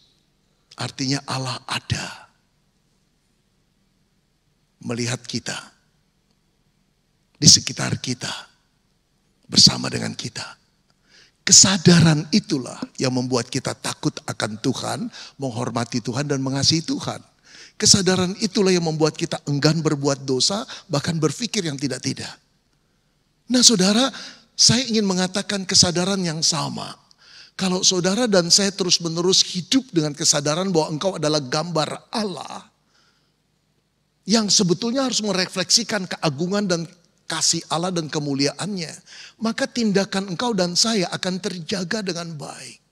Artinya Allah ada. Melihat kita. Di sekitar kita. Bersama dengan kita. Kesadaran itulah yang membuat kita takut akan Tuhan. Menghormati Tuhan dan mengasihi Tuhan. Kesadaran itulah yang membuat kita enggan berbuat dosa, bahkan berpikir yang tidak-tidak. Nah saudara, saya ingin mengatakan kesadaran yang sama. Kalau saudara dan saya terus-menerus hidup dengan kesadaran bahwa engkau adalah gambar Allah, yang sebetulnya harus merefleksikan keagungan dan kasih Allah dan kemuliaannya, maka tindakan engkau dan saya akan terjaga dengan baik.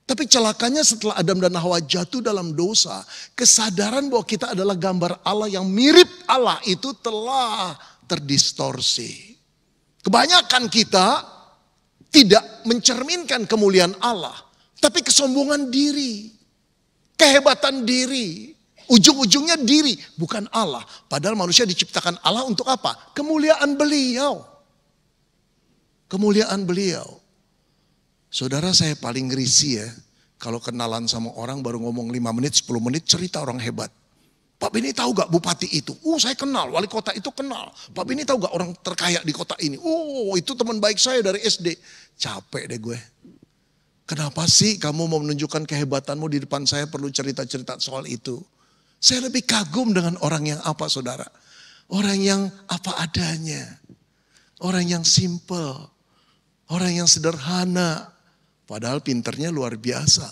Tapi celakanya setelah Adam dan Hawa jatuh dalam dosa, kesadaran bahwa kita adalah gambar Allah yang mirip Allah itu telah terdistorsi. Kebanyakan kita tidak mencerminkan kemuliaan Allah, tapi kesombongan diri, kehebatan diri, ujung-ujungnya diri, bukan Allah. Padahal manusia diciptakan Allah untuk apa? Kemuliaan beliau. Kemuliaan beliau. Saudara, saya paling risih ya, kalau kenalan sama orang baru ngomong 5 menit, 10 menit cerita orang hebat. Pak Beni tahu gak bupati itu? Saya kenal, wali kota itu kenal. Pak Beni tahu gak orang terkaya di kota ini? Itu teman baik saya dari SD. Capek deh gue. Kenapa sih kamu mau menunjukkan kehebatanmu di depan saya perlu cerita-cerita soal itu? Saya lebih kagum dengan orang yang apa saudara? Orang yang apa adanya. Orang yang simple. Orang yang sederhana. Padahal pinternya luar biasa.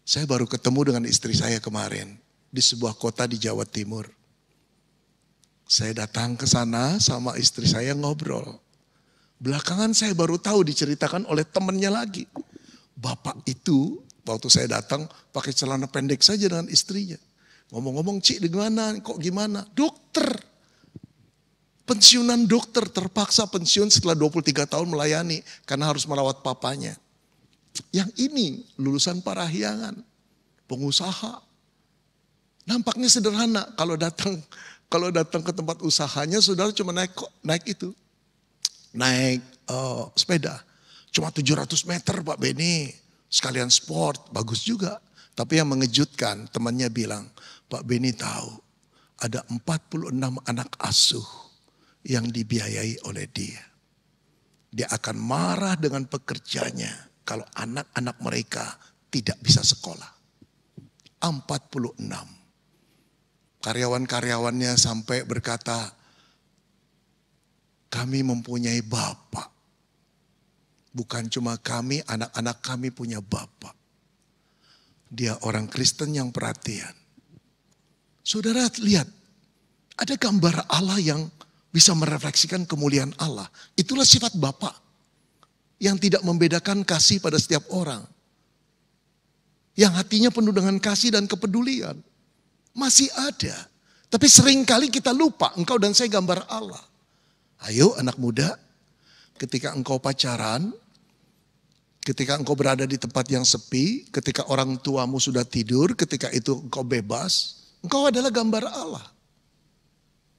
Saya baru ketemu dengan istri saya kemarin. Di sebuah kota di Jawa Timur. Saya datang ke sana sama istri saya ngobrol. Belakangan saya baru tahu diceritakan oleh temannya lagi. Bapak itu waktu saya datang pakai celana pendek saja dengan istrinya. Ngomong-ngomong, Cik gimana? Kok gimana? Dokter. Pensiunan dokter, terpaksa pensiun setelah 23 tahun melayani karena harus merawat papanya. Yang ini lulusan Parahyangan, pengusaha. Nampaknya sederhana kalau datang kalau datang ke tempat usahanya, saudara cuma naik sepeda. Cuma 700 meter Pak Beni, sekalian sport, bagus juga. Tapi yang mengejutkan, temannya bilang, Pak Beni tahu ada 46 anak asuh yang dibiayai oleh dia. Dia akan marah dengan pekerjanya kalau anak-anak mereka tidak bisa sekolah. 46. Karyawan-karyawannya sampai berkata, kami mempunyai bapak. Bukan cuma kami, anak-anak kami punya bapak. Dia orang Kristen yang perhatian. Saudara lihat, ada gambar Allah yang bisa merefleksikan kemuliaan Allah. Itulah sifat Bapa yang tidak membedakan kasih pada setiap orang. Yang hatinya penuh dengan kasih dan kepedulian. Masih ada. Tapi seringkali kita lupa, engkau dan saya gambar Allah. Ayo anak muda, ketika engkau pacaran, ketika engkau berada di tempat yang sepi, ketika orang tuamu sudah tidur, ketika itu engkau bebas, engkau adalah gambar Allah.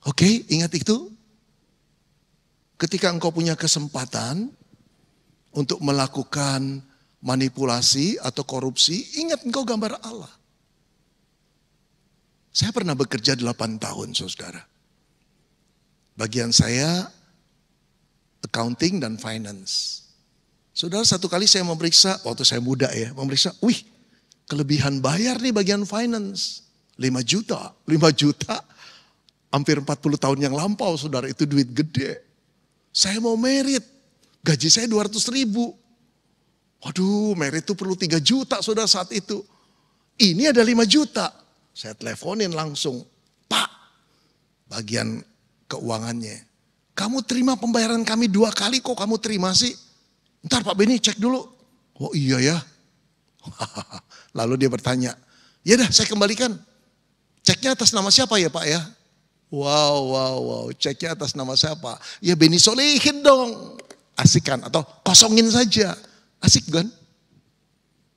Oke, ingat itu? Ketika engkau punya kesempatan untuk melakukan manipulasi atau korupsi, ingat engkau gambar Allah. Saya pernah bekerja 8 tahun, saudara. Bagian saya accounting dan finance. Saudara, satu kali saya memeriksa, waktu saya muda ya, memeriksa, kelebihan bayar nih bagian finance. 5 juta, hampir 40 tahun yang lampau, saudara, itu duit gede. Saya mau merit, gaji saya 200.000. Waduh, merit itu perlu 3 juta, saudara, saat itu. Ini ada 5 juta. Saya teleponin langsung, Pak, bagian keuangannya. Kamu terima pembayaran kami 2 kali, kok kamu terima sih? Ntar Pak Beni cek dulu. Oh iya ya. Lalu dia bertanya, ya dah saya kembalikan. Ceknya atas nama siapa ya Pak ya? Wow, ceknya atas nama siapa? Ya Beni Solehin dong. Asik kan? Atau kosongin saja. Asik kan?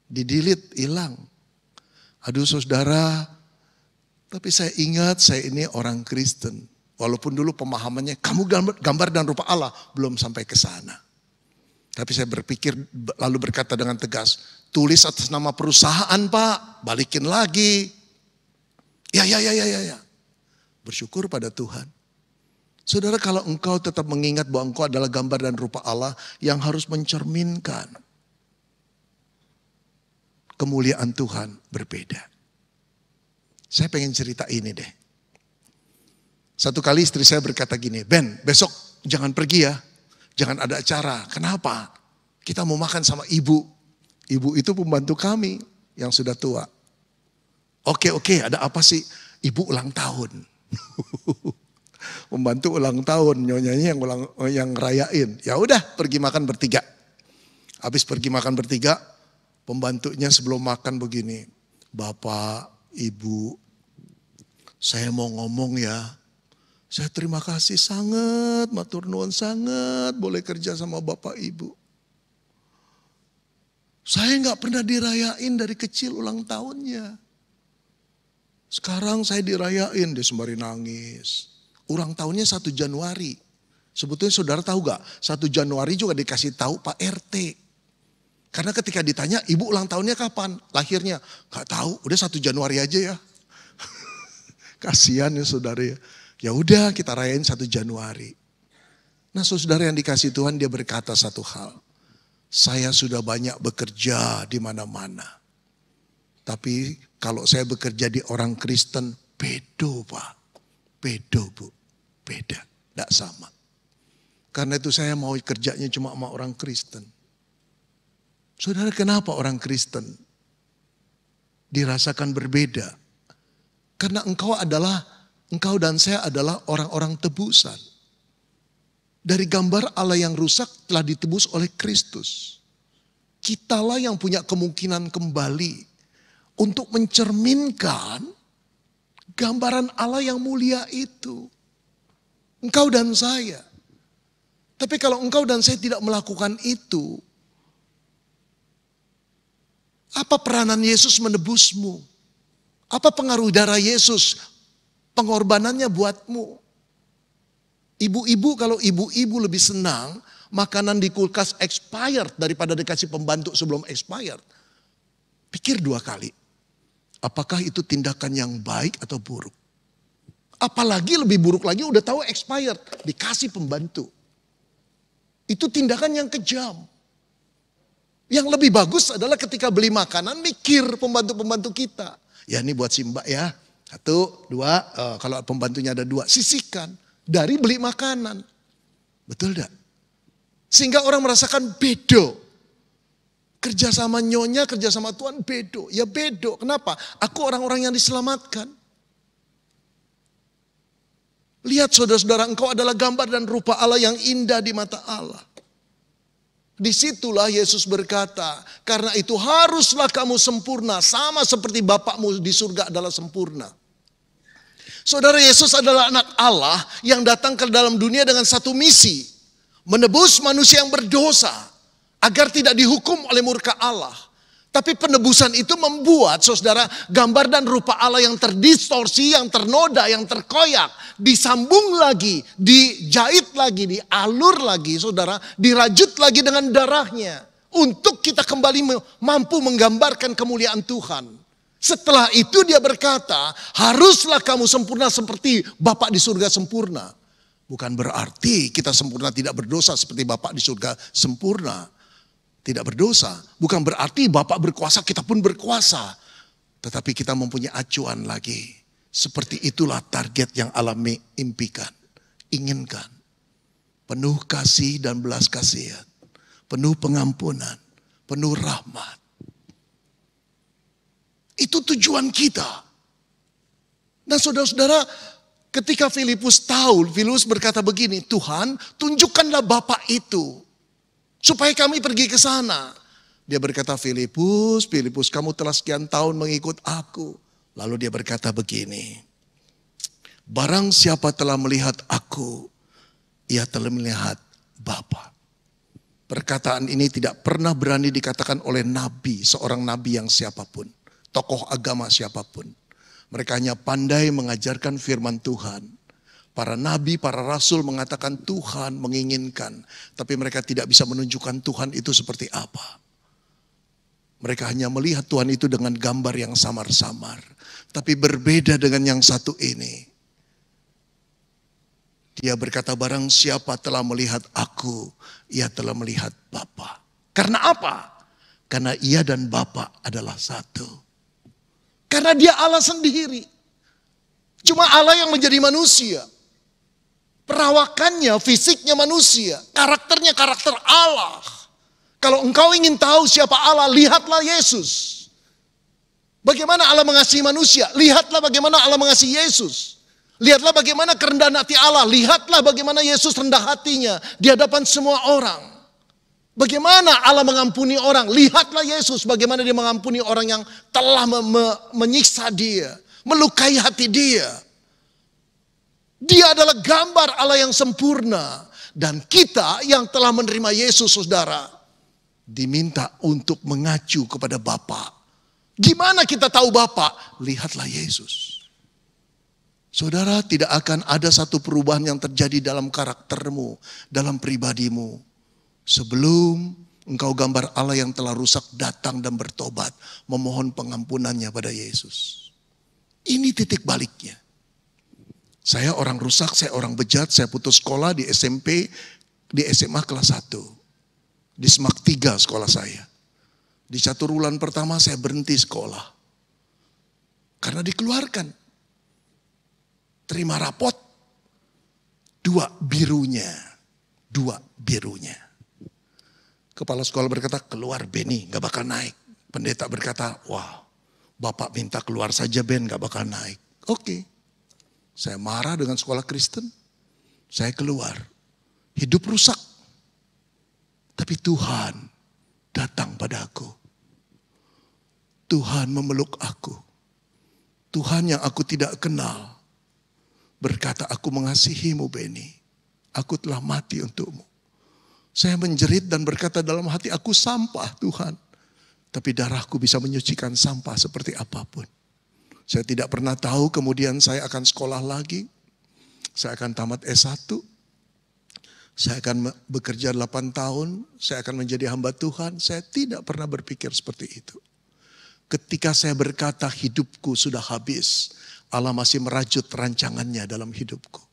Di-delete, hilang. Aduh saudara, tapi saya ingat saya ini orang Kristen. Walaupun dulu pemahamannya, kamu gambar dan rupa Allah, belum sampai ke sana. Tapi saya berpikir lalu berkata dengan tegas, tulis atas nama perusahaan Pak, balikin lagi. Ya. Bersyukur pada Tuhan. Saudara, kalau engkau tetap mengingat bahwa engkau adalah gambar dan rupa Allah yang harus mencerminkan kemuliaan Tuhan berbeda. Saya pengen cerita ini deh. Satu kali istri saya berkata gini, Ben, besok jangan pergi ya. Jangan ada acara. Kenapa? Kita mau makan sama ibu. Ibu itu pembantu kami yang sudah tua. Oke, ada apa sih? Ibu ulang tahun. Pembantu ulang tahun, nyonyanya yang ngerayain. Ya udah, pergi makan bertiga. Habis pergi makan bertiga, pembantunya sebelum makan begini. Bapak, Ibu, saya mau ngomong ya. Saya terima kasih sangat, matur nuwun sangat boleh kerja sama Bapak Ibu. Saya gak pernah dirayain dari kecil ulang tahunnya. Sekarang saya dirayain, dia sembari nangis. Ulang tahunnya 1 Januari. Sebetulnya saudara tahu gak? 1 Januari juga dikasih tahu Pak RT. Karena ketika ditanya, ibu ulang tahunnya kapan? Lahirnya? Gak tahu, udah 1 Januari aja ya. Kasihan ya saudara ya. Ya udah kita rayain 1 Januari. Nah saudara yang dikasih Tuhan, dia berkata satu hal. Saya sudah banyak bekerja di mana-mana. Tapi kalau saya bekerja di orang Kristen, bedo Pak. Bedo Bu. Beda. Tidak sama. Karena itu saya mau kerjanya cuma sama orang Kristen. Saudara, kenapa orang Kristen dirasakan berbeda? Karena engkau dan saya adalah orang-orang tebusan. Dari gambar Allah yang rusak telah ditebus oleh Kristus. Kitalah yang punya kemungkinan kembali untuk mencerminkan gambaran Allah yang mulia itu. Engkau dan saya. Tapi kalau engkau dan saya tidak melakukan itu, apa peranan Yesus menebusmu? Apa pengaruh darah Yesus Pengorbanannya buatmu. Ibu-ibu, kalau ibu-ibu lebih senang makanan di kulkas expired daripada dikasih pembantu sebelum expired. Pikir 2 kali. Apakah itu tindakan yang baik atau buruk? Apalagi lebih buruk lagi udah tahu expired, dikasih pembantu. Itu tindakan yang kejam. Yang lebih bagus adalah ketika beli makanan mikir pembantu-pembantu kita. Ya ini buat si Mbak ya. 1, 2, kalau pembantunya ada 2, sisihkan. Dari beli makanan. Betul gak? Sehingga orang merasakan bedo. Kerja sama nyonya, kerja sama Tuhan bedo. Ya bedo. Kenapa? Aku orang-orang yang diselamatkan. Lihat saudara-saudara, engkau adalah gambar dan rupa Allah yang indah di mata Allah. Disitulah Yesus berkata, karena itu haruslah kamu sempurna. Sama seperti Bapakmu di surga adalah sempurna. Saudara, Yesus adalah anak Allah yang datang ke dalam dunia dengan satu misi. Menebus manusia yang berdosa agar tidak dihukum oleh murka Allah. Tapi penebusan itu membuat saudara gambar dan rupa Allah yang terdistorsi, yang ternoda, yang terkoyak. Disambung lagi, dijahit lagi, dialur lagi saudara. Dirajut lagi dengan darahnya. Untuk kita kembali mampu menggambarkan kemuliaan Tuhan. Setelah itu dia berkata, haruslah kamu sempurna seperti Bapa di surga sempurna. Bukan berarti kita sempurna tidak berdosa seperti Bapa di surga sempurna. Tidak berdosa. Bukan berarti Bapa berkuasa kita pun berkuasa. Tetapi kita mempunyai acuan lagi. Seperti itulah target yang Allah impikan. Inginkan. Penuh kasih dan belas kasihan. Penuh pengampunan. Penuh rahmat. Itu tujuan kita. Nah saudara-saudara, ketika Filipus tahu, Filipus berkata begini, Tuhan tunjukkanlah Bapa itu. Supaya kami pergi ke sana. Dia berkata, Filipus kamu telah sekian tahun mengikut aku. Lalu dia berkata begini, barang siapa telah melihat aku, ia telah melihat Bapa. Perkataan ini tidak pernah berani dikatakan oleh nabi, seorang nabi yang siapapun. Tokoh agama siapapun. Mereka hanya pandai mengajarkan firman Tuhan. Para nabi, para rasul mengatakan Tuhan menginginkan. Tapi mereka tidak bisa menunjukkan Tuhan itu seperti apa. Mereka hanya melihat Tuhan itu dengan gambar yang samar-samar. Tapi berbeda dengan yang satu ini. Dia berkata barang siapa telah melihat aku, ia telah melihat Bapa. Karena apa? Karena ia dan Bapa adalah satu. Karena dia Allah sendiri. Cuma Allah yang menjadi manusia. Perawakannya, fisiknya manusia. Karakternya karakter Allah. Kalau engkau ingin tahu siapa Allah, lihatlah Yesus. Bagaimana Allah mengasihi manusia, lihatlah bagaimana Allah mengasihi Yesus. Lihatlah bagaimana kerendahan hati Allah, lihatlah bagaimana Yesus rendah hatinya di hadapan semua orang. Bagaimana Allah mengampuni orang, lihatlah Yesus bagaimana dia mengampuni orang yang telah menyiksa dia, melukai hati dia. Dia adalah gambar Allah yang sempurna. Dan kita yang telah menerima Yesus saudara, diminta untuk mengacu kepada Bapa. Gimana kita tahu Bapa? Lihatlah Yesus. Saudara, tidak akan ada satu perubahan yang terjadi dalam karaktermu, dalam pribadimu. Sebelum engkau gambar Allah yang telah rusak datang dan bertobat. Memohon pengampunannya pada Yesus. Ini titik baliknya. Saya orang rusak, saya orang bejat, saya putus sekolah di SMP, di SMA kelas 1. Di SMAK 3 sekolah saya. Di 1 bulan pertama saya berhenti sekolah. Karena dikeluarkan. Terima rapot. 2 birunya. Kepala sekolah berkata, keluar Benny, gak bakal naik. Pendeta berkata, wah, Bapak minta keluar saja Ben, gak bakal naik. Oke. Saya marah dengan sekolah Kristen. Saya keluar. Hidup rusak. Tapi Tuhan datang padaku. Tuhan memeluk aku. Tuhan yang aku tidak kenal. Berkata, aku mengasihimu Benny. Aku telah mati untukmu. Saya menjerit dan berkata dalam hati, aku sampah Tuhan. Tapi darahku bisa menyucikan sampah seperti apapun. Saya tidak pernah tahu kemudian saya akan sekolah lagi. Saya akan tamat S1. Saya akan bekerja 8 tahun. Saya akan menjadi hamba Tuhan. Saya tidak pernah berpikir seperti itu. Ketika saya berkata hidupku sudah habis, Allah masih merajut rancangannya dalam hidupku.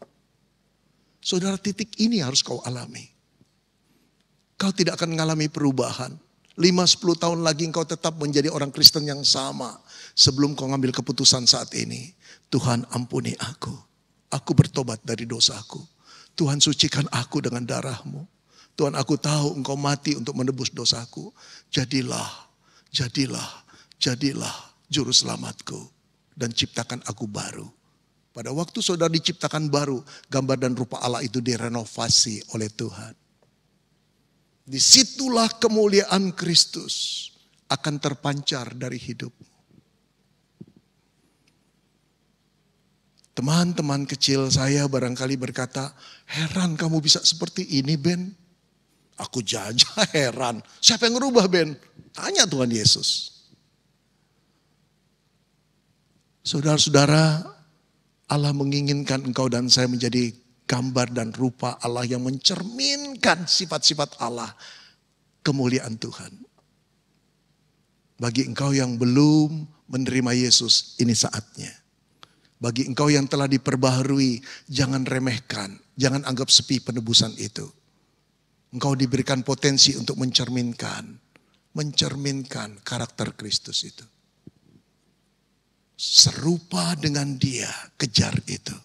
Saudara, titik ini harus kau alami. Kau tidak akan mengalami perubahan. 5-10 tahun lagi engkau tetap menjadi orang Kristen yang sama. Sebelum kau ngambil keputusan saat ini. Tuhan, ampuni aku. Aku bertobat dari dosaku. Tuhan, sucikan aku dengan darah-Mu. Tuhan, aku tahu engkau mati untuk menebus dosaku. Jadilah juru selamatku. Dan ciptakan aku baru. Pada waktu saudara diciptakan baru, gambar dan rupa Allah itu direnovasi oleh Tuhan. Disitulah kemuliaan Kristus akan terpancar dari hidup. Teman-teman kecil saya barangkali berkata, heran kamu bisa seperti ini Ben. Aku jajah heran. Siapa yang ngerubah Ben? Tanya Tuhan Yesus. Saudara-saudara, Allah menginginkan engkau dan saya menjadi gambar dan rupa Allah yang mencerminkan sifat-sifat Allah, kemuliaan Tuhan. Bagi engkau yang belum menerima Yesus, ini saatnya. Bagi engkau yang telah diperbaharui, jangan remehkan, jangan anggap sepi penebusan itu. Engkau diberikan potensi untuk mencerminkan karakter Kristus itu. Serupa dengan Dia, kejar itu.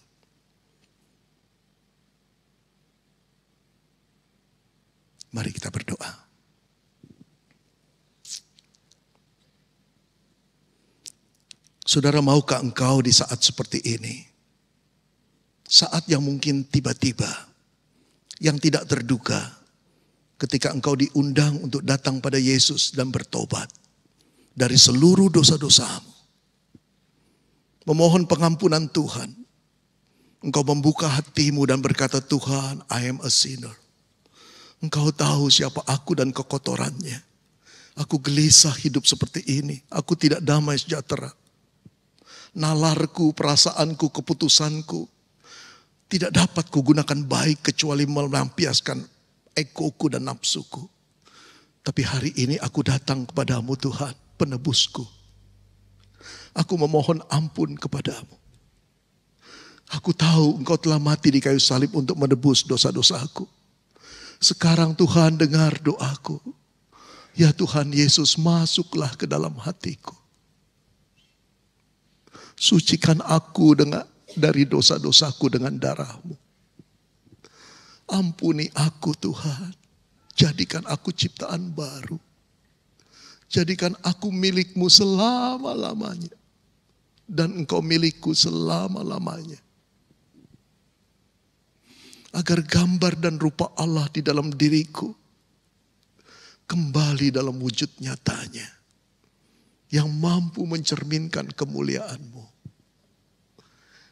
Mari kita berdoa. Saudara, maukah engkau di saat seperti ini? Saat yang mungkin tiba-tiba, yang tidak terduga, ketika engkau diundang untuk datang pada Yesus dan bertobat dari seluruh dosa-dosamu. Memohon pengampunan Tuhan. Engkau membuka hatimu dan berkata, Tuhan, I am a sinner. Engkau tahu siapa aku dan kekotorannya. Aku gelisah hidup seperti ini. Aku tidak damai sejahtera. Nalarku, perasaanku, keputusanku tidak dapat kugunakan baik kecuali melampiaskan egoku dan nafsuku. Tapi hari ini aku datang kepadamu Tuhan, penebusku. Aku memohon ampun kepadamu. Aku tahu engkau telah mati di kayu salib untuk menebus dosa-dosaku. Sekarang Tuhan dengar doaku. Ya Tuhan Yesus, masuklah ke dalam hatiku. Sucikan aku dari dosa-dosaku dengan darah-Mu. Ampuni aku Tuhan. Jadikan aku ciptaan baru. Jadikan aku milik-Mu selama-lamanya. Dan Engkau milikku selama-lamanya. Agar gambar dan rupa Allah di dalam diriku kembali dalam wujud nyatanya. Yang mampu mencerminkan kemuliaan-Mu.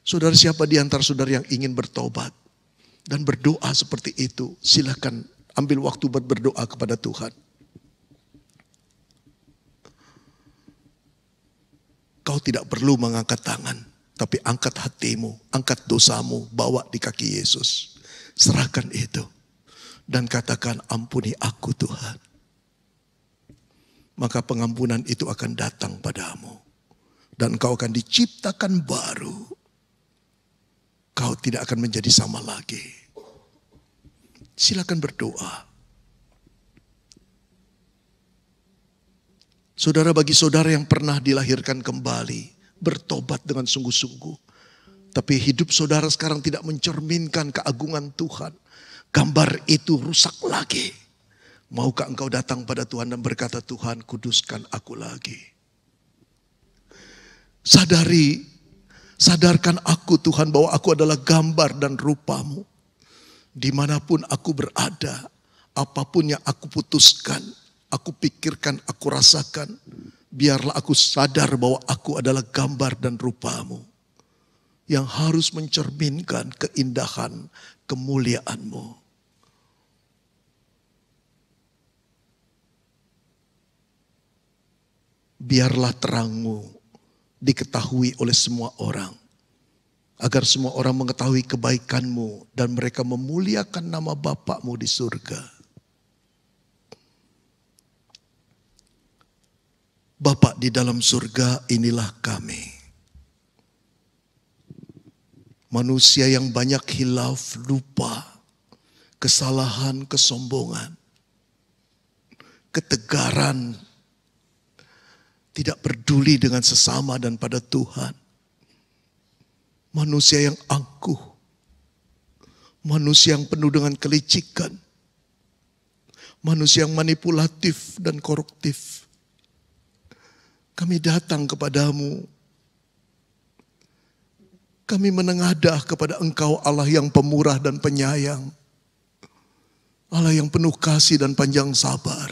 Saudara, siapa di antara saudara yang ingin bertobat dan berdoa seperti itu, silakan ambil waktu buat berdoa kepada Tuhan. Kau tidak perlu mengangkat tangan, tapi angkat hatimu, angkat dosamu, bawa di kaki Yesus. Serahkan itu dan katakan, ampuni aku Tuhan. Maka pengampunan itu akan datang padamu. Dan kau akan diciptakan baru. Kau tidak akan menjadi sama lagi. Silakan berdoa. Saudara, bagi saudara yang pernah dilahirkan kembali, bertobat dengan sungguh-sungguh. Tapi hidup saudara sekarang tidak mencerminkan keagungan Tuhan. Gambar itu rusak lagi. Maukah engkau datang pada Tuhan dan berkata, Tuhan, kuduskan aku lagi. Sadarkan aku Tuhan bahwa aku adalah gambar dan rupa-Mu. Dimanapun aku berada, apapun yang aku putuskan, aku pikirkan, aku rasakan. Biarlah aku sadar bahwa aku adalah gambar dan rupa-Mu. Yang harus mencerminkan keindahan kemuliaan-Mu. Biarlah terang-Mu diketahui oleh semua orang. Agar semua orang mengetahui kebaikan-Mu dan mereka memuliakan nama Bapa-Mu di surga. Bapa di dalam surga, inilah kami. Manusia yang banyak hilaf, lupa, kesalahan, kesombongan, ketegaran, tidak peduli dengan sesama dan pada Tuhan. Manusia yang angkuh, manusia yang penuh dengan kelicikan, manusia yang manipulatif dan koruptif. Kami datang kepadamu, kami menengadah kepada Engkau Allah yang pemurah dan penyayang, Allah yang penuh kasih dan panjang sabar,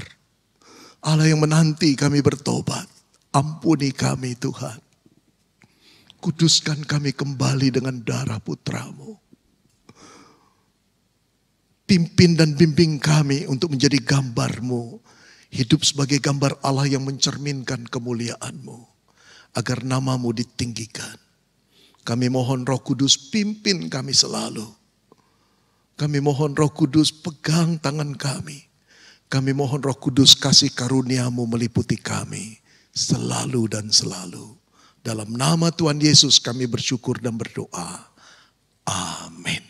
Allah yang menanti kami bertobat. Ampuni kami Tuhan. Kuduskan kami kembali dengan darah putra-Mu. Pimpin dan bimbing kami untuk menjadi gambar-Mu. Hidup sebagai gambar Allah yang mencerminkan kemuliaan-Mu. Agar nama-Mu ditinggikan. Kami mohon Roh Kudus pimpin kami selalu. Kami mohon Roh Kudus pegang tangan kami. Kami mohon Roh Kudus kasih karunia-Mu meliputi kami. Selalu dan selalu. Dalam nama Tuhan Yesus kami bersyukur dan berdoa. Amin.